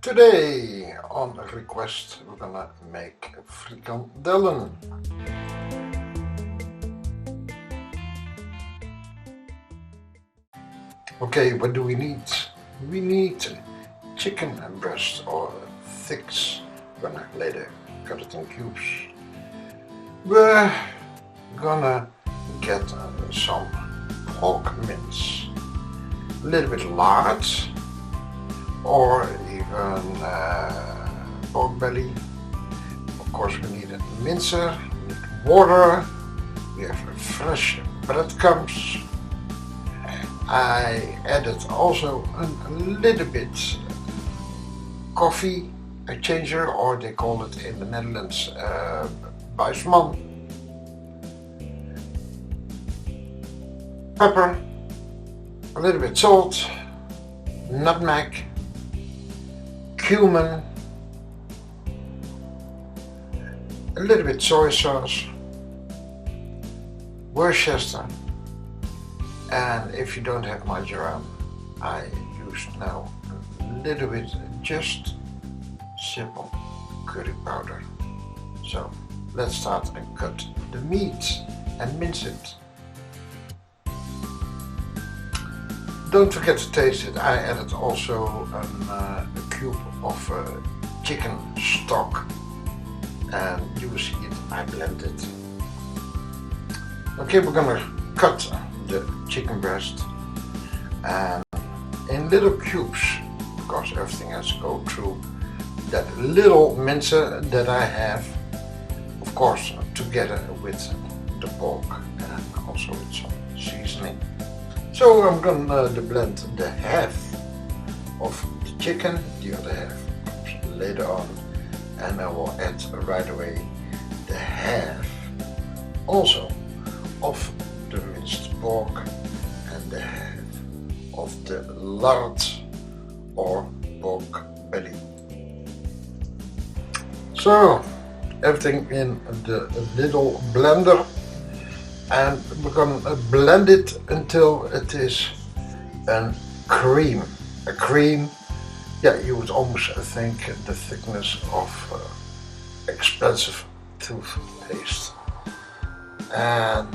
Today, on request, we're gonna make frikandellen. Okay, what do we need? We need chicken breast or thicks. We're gonna later cut it in cubes. We're gonna get some pork mince, a little bit lard, or even pork belly. Of course, we need a mincer, we need water, we have fresh breadcrumbs. I added also a little bit coffee changer, or they call it in the Netherlands buisman. Pepper, a little bit salt, nutmeg, cumin, a little bit soy sauce, Worcester, and if you don't have marjoram, I use now a little bit just simple curry powder. So let's start and cut the meat and mince it. Don't forget to taste it. I added also a cube of chicken stock, and you will see it, I blend it. Okay, we're gonna cut the chicken breast and in little cubes, because everything has to go through that little mincer that I have, of course, together with the pork and also with some seasoning. So I'm gonna blend the half of the chicken, the other half comes later on, and I will add right away the half also of the minced pork and the half of the lard or pork belly. So everything in the little blender, and we're gonna blend it until it is a cream. A cream, yeah, you would almost think the thickness of expensive toothpaste. And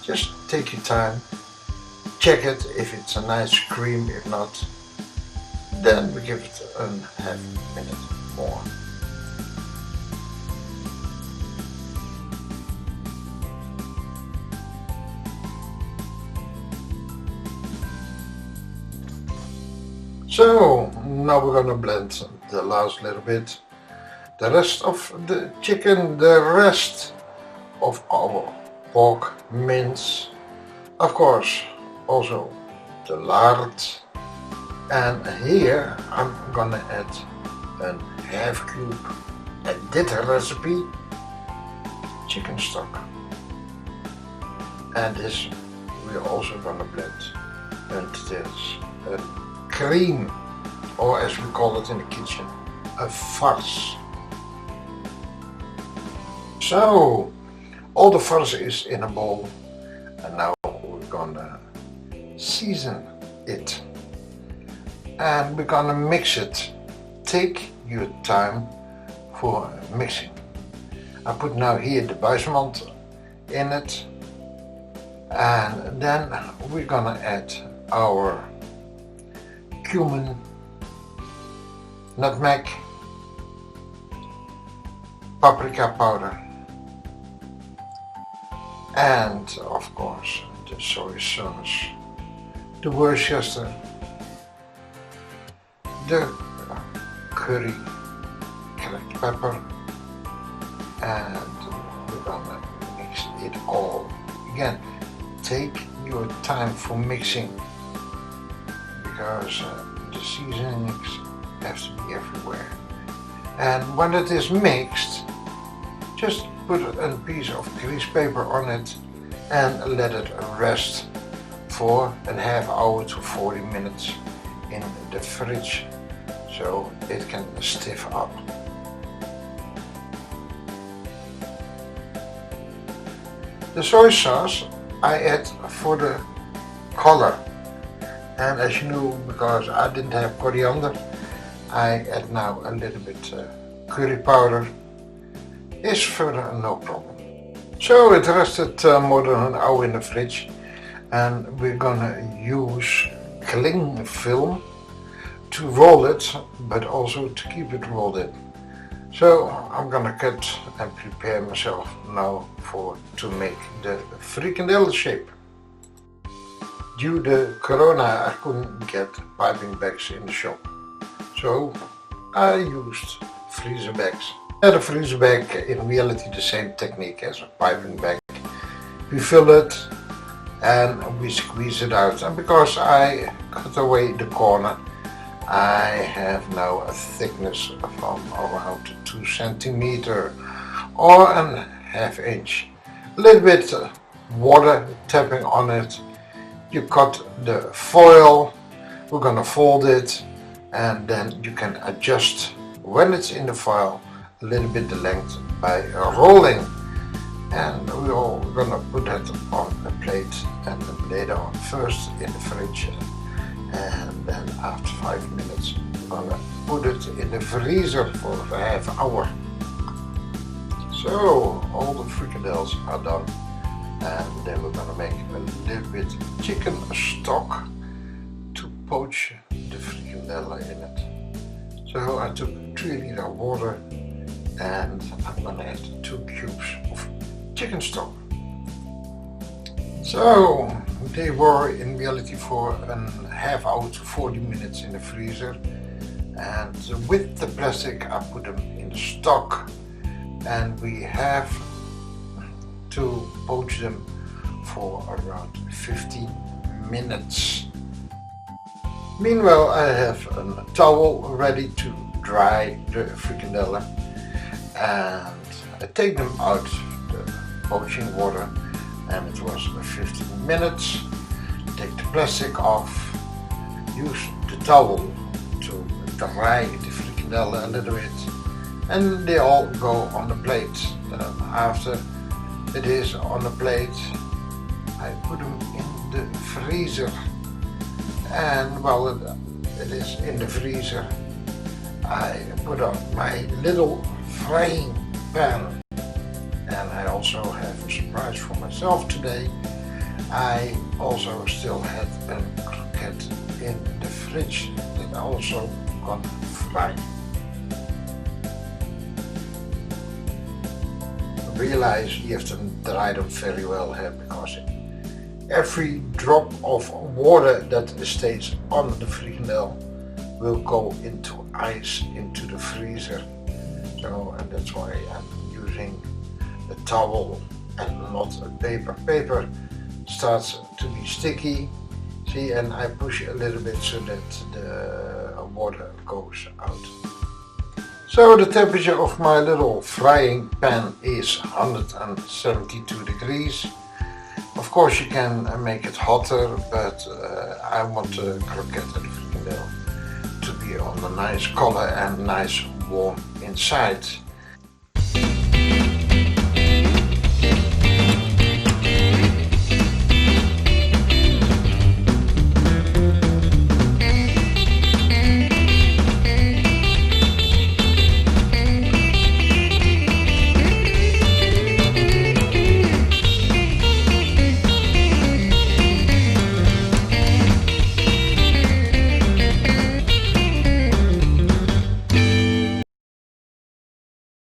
just take your time, check it if it's a nice cream. If not, then we give it a half minute more. So now we're gonna blend the last little bit, the rest of the chicken, the rest of our pork mince, of course also the lard, and here I'm gonna add a half cube, a dit recipe, chicken stock, and this we're also gonna blend until a cream, or as we call it in the kitchen, a farce. So all the farce is in a bowl, and now we're gonna season it and we're gonna mix it. Take your time for mixing. I put now here the buisman in it, and then we're gonna add our cumin, nutmeg, paprika powder, and of course the soy sauce, the Worcester, the curry cracked pepper, and we're gonna mix it all. Again, take your time for mixing, because the seasonings have to be everywhere. And when it is mixed, just put a piece of grease paper on it and let it rest for a half hour to 40 minutes in the fridge, so it can stiff up. The soy sauce I add for the color, and as you know, because I didn't have coriander, I add now a little bit curry powder. Is further no problem. So it rested more than an hour in the fridge, and we're gonna use cling film to roll it, but also to keep it rolled in. So I'm gonna cut and prepare myself now to make the frikandel shape. Due to Corona, I couldn't get piping bags in the shop, so I used freezer bags. The freezer bag, in reality the same technique as a piping bag. We fill it and we squeeze it out, and because I cut away the corner, I have now a thickness from around 2 centimeters or a half inch. A little bit water tapping on it. You cut the foil, we're gonna fold it, and then you can adjust when it's in the foil a little bit the length by rolling. And we're gonna put that on a plate, and then later on, first in the fridge, and then after 5 minutes we're gonna put it in the freezer for a half hour. So all the frikandels are done, and then we're gonna make a little bit chicken stock to poach the frikandel in it. So I took 3 liters of water, and I'm gonna add 2 cubes of chicken stock. So they were in reality for a half hour to 40 minutes in the freezer, and with the plastic I put them in the stock, and we have to poach them for around 15 minutes. Meanwhile, I have a towel ready to dry the frikandellen, and I take them out the poaching water, and it was 15 minutes. Take the plastic off, use the towel to dry the frikandellen a little bit, and they all go on the plate. After it is on the plate, I put them in the freezer, and while it is in the freezer, I put on my little frying pan. And I also have a surprise for myself today. I also still had a croquette in the fridge that I also gonna fry. Realize you have to dry them very well here, because every drop of water that stays on the frikandel will go into ice into the freezer. So, and that's why I'm using a towel and not a paper. Paper starts to be sticky, see, and I push a little bit so that the water goes out. So the temperature of my little frying pan is 172 degrees. Of course you can make it hotter, but I want the croquette and the frikandel to be on a nice color and nice warm inside.